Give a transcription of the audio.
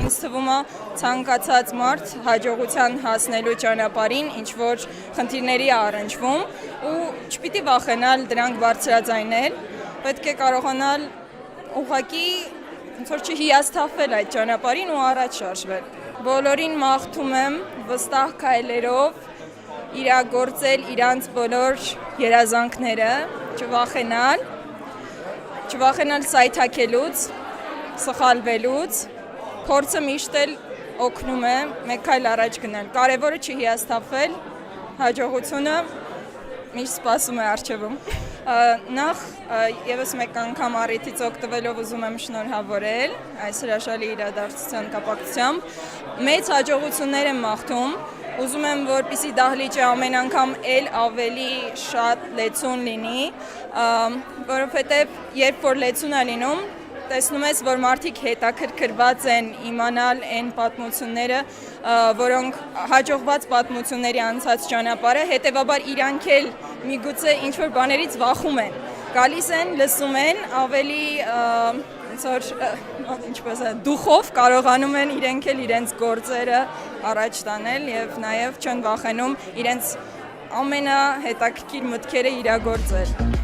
ինձ թվում է ցանկացած մարդ հաջողության հասնելու ճանապարհին ինչ որ խնդիրների է առնչվում ու չպիտի վախենալ դրանք բարձրաձայնել, պետք է կարողանալ ուղղակի ոնց որ չհիասթափվել այդ ճանապարհին ու առաջ շարժվել։ Բոլորին մաղթում եմ վստահ քայլերով իրագործել իրանց բոլոր երազանքները, չվախենալ սայթաքելուց, սխալվելուց, փորձը միշտ էլ օգնում է մեկ քայլ առաջ գնալ։ Կարևորը չհիասթափվել, հաջողությունը միշտ սպասում է առջևում։ Նախ եւս մեկ անգամ առիթից օգտվելով ուզում եմ շնորհավորել այս հրաշալի իրադարձության կապակցությամբ։ Մեծ հաջողություններ եմ մաղթում, ուզում եմ, որպեսզի դահլիճը ամեն անգամ էլ ավելի շատ լեցուն լինի, որովհետև երբ որ լեցուն է լինում, տեսնում ես, որ մարդիկ հետաքրքրված են իմանալ այն պատմությունները, որոնք հաջողված պատմությունների անցած ճանապարհը, հետևաբար իրանք էլ միգուցե ինչ-որ բաներից վախում են, գալիս են, լսում են, ավելի ինչպես է, դուխով կարողանում են իրենք էլ իրենց գործերը առաջ տանել եւ նաեւ չեն վախենում իրենց ամենահետաքրքիր մտքերը իրագործել։